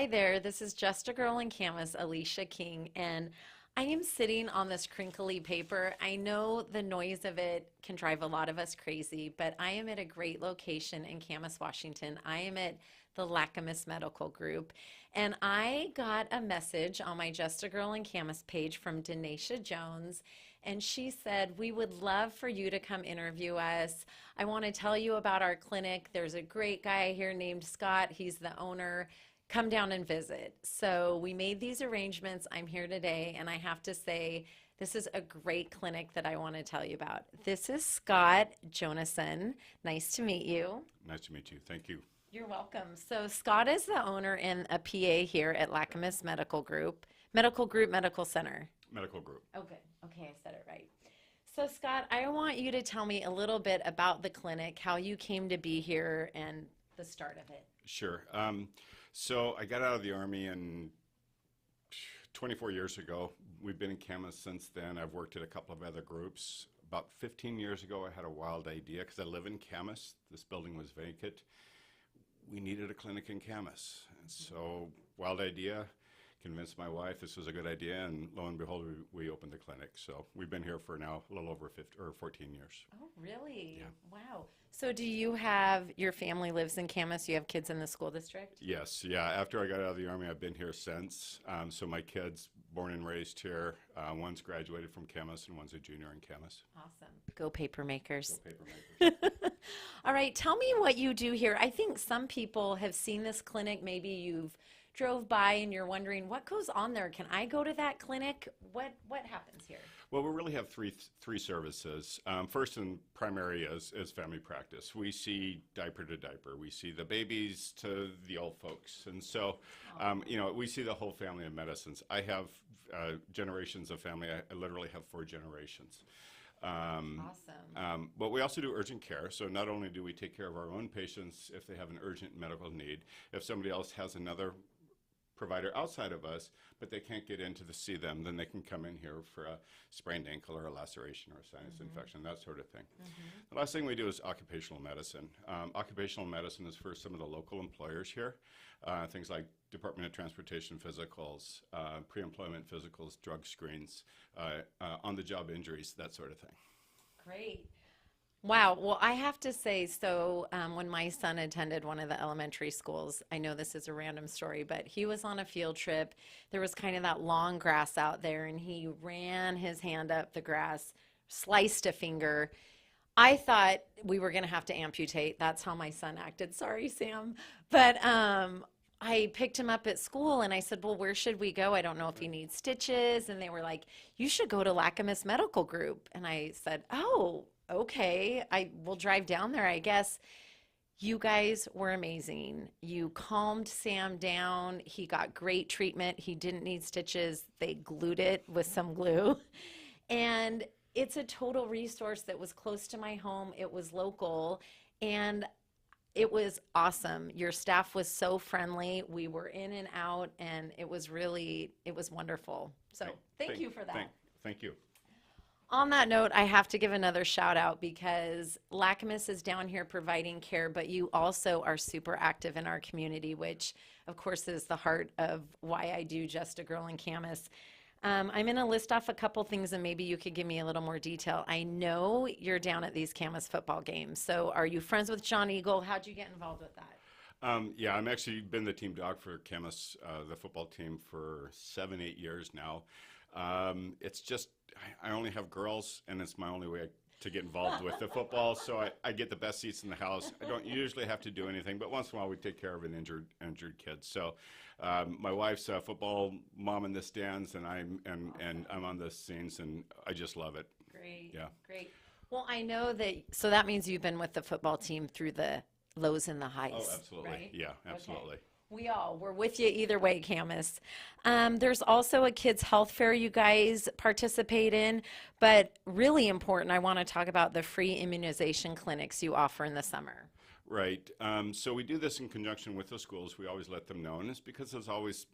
Hi there, this is Just a Girl in Camas, Alicia King, and I am sitting on this crinkly paper. I know the noise of it can drive a lot of us crazy, but I am at a great location in Camas, Washington. I am at the Lacamas Medical Group, and I got a message on my Just a Girl in Camas page from Denisha Jones, and she said, we would love for you to come interview us. I want to tell you about our clinic. There's a great guy here named Scott. He's the owner. Come down and visit. So we made these arrangements. I'm here today, and I have to say, this is a great clinic that I want to tell you about. This is Scott Jonason. Nice to meet you. Nice to meet you. Thank you. You're welcome. So Scott is the owner and a PA here at Lacamas Medical Group. Medical Center. Medical Group. Oh, good. Okay, I said it right. So Scott, I want you to tell me a little bit about the clinic, how you came to be here, and the start of it. Sure. So I got out of the Army in 24 years ago. We've been in Camas since then. I've worked at a couple of other groups. About 15 years ago, I had a wild idea because I live in Camas. This building was vacant. We needed a clinic in Camas. And so, wild idea, convinced my wife this was a good idea, and lo and behold, we opened the clinic. So we've been here for now a little over 14 years. Oh, really? Yeah. Wow. So do you have, your family lives in Camas, you have kids in the school district? Yes, yeah. After I got out of the Army, I've been here since. So my kids, born and raised here, one's graduated from Camas and one's a junior in Camas. Awesome. Go paper makers. Go paper makers. All right, tell me what you do here. I think some people have seen this clinic. Maybe you've drove by and you're wondering, what goes on there? Can I go to that clinic? What happens here? Well, we really have three services. First and primary is family practice. We see diaper to diaper. We see the babies to the old folks. And so, we see the whole family of medicines. I have generations of family. I literally have 4 generations. Awesome. But we also do urgent care. So not only do we take care of our own patients if they have an urgent medical need, if somebody else has another provider outside of us, but they can't get in to see them, then they can come in here for a sprained ankle or a laceration or a sinus infection, that sort of thing. The last thing we do is occupational medicine. Occupational medicine is for some of the local employers here, things like Department of Transportation physicals, pre-employment physicals, drug screens, on-the-job injuries, that sort of thing. Great. Wow. Well, I have to say, so when my son attended one of the elementary schools, I know this is a random story, but he was on a field trip. There was kind of that long grass out there, and he ran his hand up the grass, sliced a finger. I thought we were going to have to amputate. That's how my son acted. Sorry, Sam. But I picked him up at school, and I said, well, where should we go? I don't know if he needs stitches. And they were like, you should go to Lacamas Medical Group. And I said, oh, okay, I will drive down there, I guess. You guys were amazing. You calmed Sam down. He got great treatment. He didn't need stitches. They glued it with some glue. And it's a total resource that was close to my home. It was local, and it was awesome. Your staff was so friendly. We were in and out, and it was wonderful. So thank you for that. Thank you. On that note, I have to give another shout out because Lacamas is down here providing care, but you also are super active in our community, which of course is the heart of why I do Just a Girl in Camas. I'm going to list off a couple things, and maybe you could give me a little more detail. I know you're down at these Camas football games. So are you friends with John Eagle? How'd you get involved with that? Yeah, I'm actually been the team dog for Camas, the football team, for 7-8 years now. It's just, I only have girls, and it's my only way to get involved with the football, so I get the best seats in the house. I don't usually have to do anything, but once in a while we take care of an injured kid. So my wife's a football mom in the stands, and I'm on the scenes, and I just love it. Great. Yeah. Great. Well, I know that, so that means you've been with the football team through the lows and the highs. Oh, absolutely. Right? Yeah, absolutely. Okay. We're with you either way, Camas. There's also a kids' health fair you guys participate in, but really important, I want to talk about the free immunization clinics you offer in the summer. Right. So we do this in conjunction with the schools. We always let them know, and it's because there's always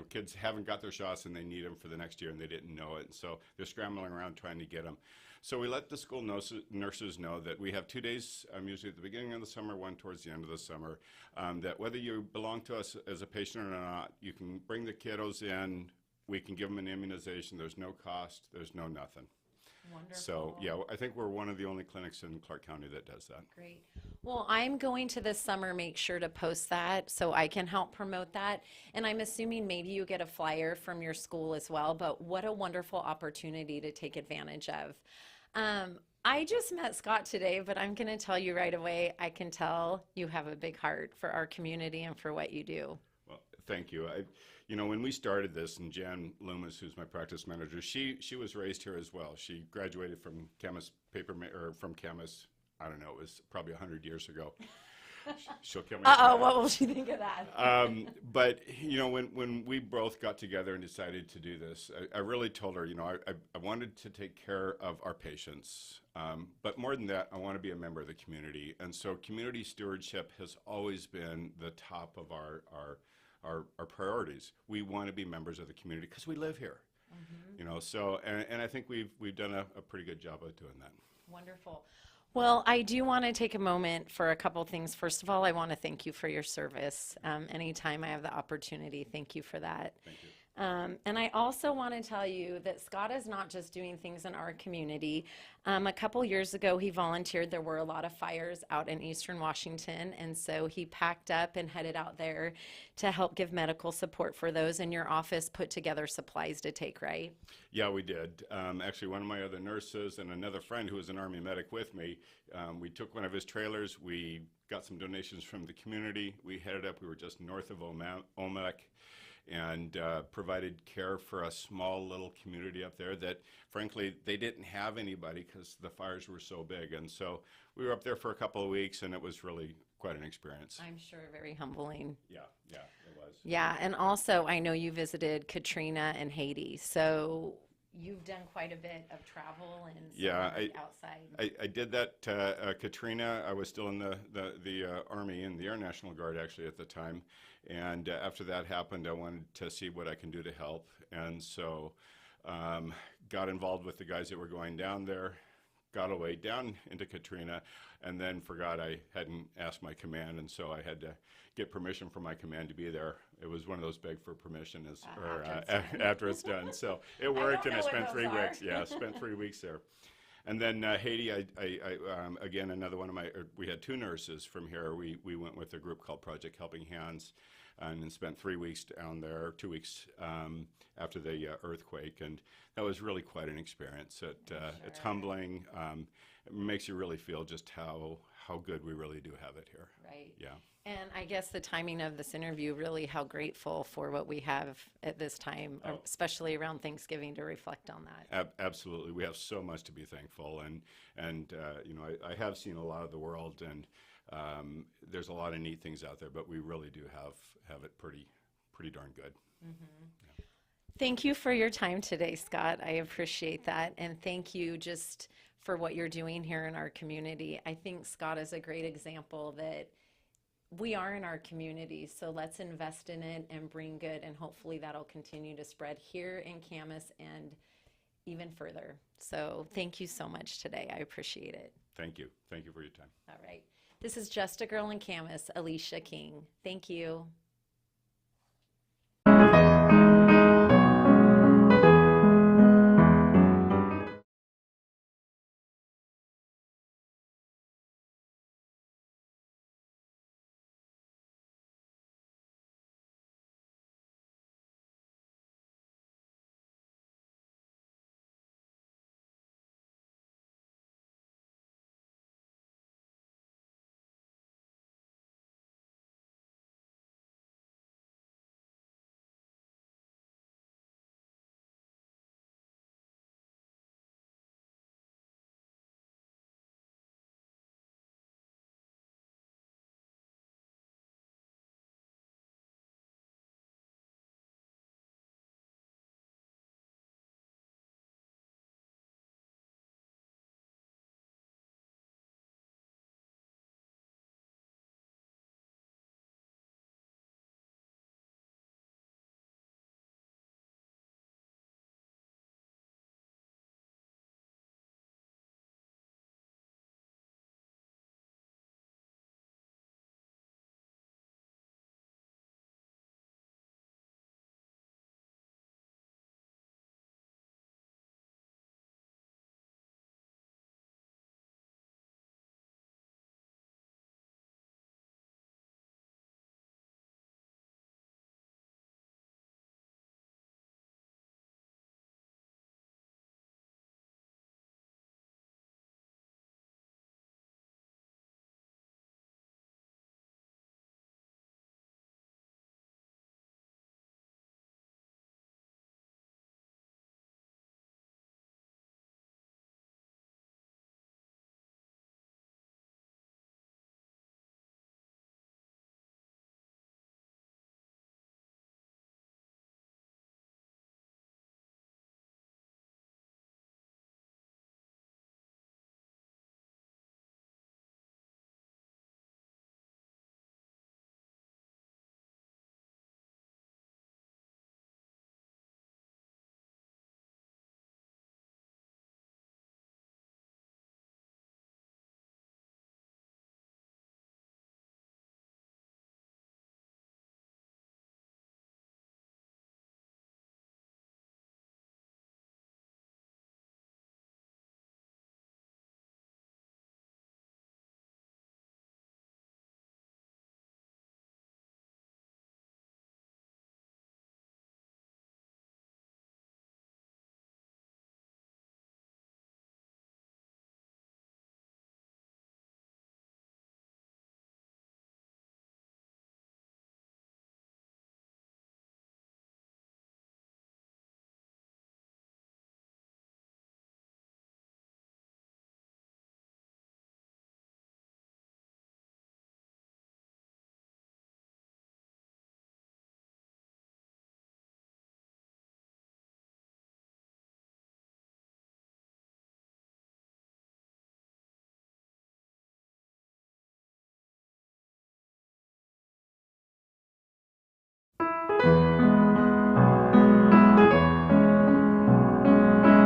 kids haven't got their shots and they need them for the next year and they didn't know it. And so they're scrambling around trying to get them. So we let the school nurses know that we have 2 days, usually at the beginning of the summer, one towards the end of the summer, that whether you belong to us as a patient or not, you can bring the kiddos in, we can give them an immunization, there's no cost, there's no nothing. Wonderful. So, yeah, I think we're one of the only clinics in Clark County that does that. Great. Well, I'm going to this summer make sure to post that so I can help promote that. And I'm assuming maybe you get a flyer from your school as well, but what a wonderful opportunity to take advantage of. I just met Scott today, but I'm going to tell you right away, I can tell you have a big heart for our community and for what you do. Well, thank you. When we started this, and Jan Loomis, who's my practice manager, she was raised here as well. She graduated from Camas from Camas. I don't know, it was probably 100 years ago. She'll kill me. Uh-oh, what will she think of that? But when we both got together and decided to do this, I really told her, I wanted to take care of our patients, but more than that, I want to be a member of the community. And so community stewardship has always been the top of our priorities. We want to be members of the community because we live here. Mm-hmm. So and I think we've done a pretty good job of doing that. Wonderful. Well, I do want to take a moment for a couple things. First of all, I want to thank you for your service. Anytime I have the opportunity, thank you for that. Thank you. And I also want to tell you that Scott is not just doing things in our community. A couple years ago, he volunteered. There were a lot of fires out in Eastern Washington, and so he packed up and headed out there to help give medical support for those. And your office put together supplies to take, right? Yeah, we did. Actually, one of my other nurses and another friend who was an Army medic with me, we took one of his trailers. We got some donations from the community. We headed up. We were just north of Olmec. And provided care for a small little community up there that, frankly, they didn't have anybody because the fires were so big. And so we were up there for a couple of weeks, and it was really quite an experience. I'm sure very humbling. Yeah, it was. Yeah, and also I know you visited Katrina and Haiti, so you've done quite a bit of travel and outside. I did that. Katrina, I was still in the Army in the Air National Guard actually at the time. And after that happened, I wanted to see what I can do to help. And so got involved with the guys that were going down there, got away down into Katrina, and then forgot I hadn't asked my command. And so I had to get permission from my command to be there. It was one of those beg for permission after it's done. So it worked, and I spent 3 weeks. Yeah, spent 3 weeks there. And then Haiti, I again, another one of we had 2 nurses from here. We went with a group called Project Helping Hands and then spent 3 weeks down there, 2 weeks after the earthquake. And that was really quite an experience. It's humbling. It makes you really feel just how good we really do have it here. Right. Yeah. And I guess the timing of this interview, really how grateful for what we have at this time, especially around Thanksgiving, to reflect on that. Absolutely. We have so much to be thankful. And I have seen a lot of the world, and there's a lot of neat things out there, but we really do have it pretty darn good. Mm-hmm. Yeah. Thank you for your time today, Scott. I appreciate that. And thank you just for what you're doing here in our community. I think Scott is a great example that we are in our community, so let's invest in it and bring good, and hopefully that'll continue to spread here in Camas and even further. So thank you so much today. I appreciate it. Thank you. Thank you for your time. All right. This is Just a Girl in Camas, Alicia King. Thank you.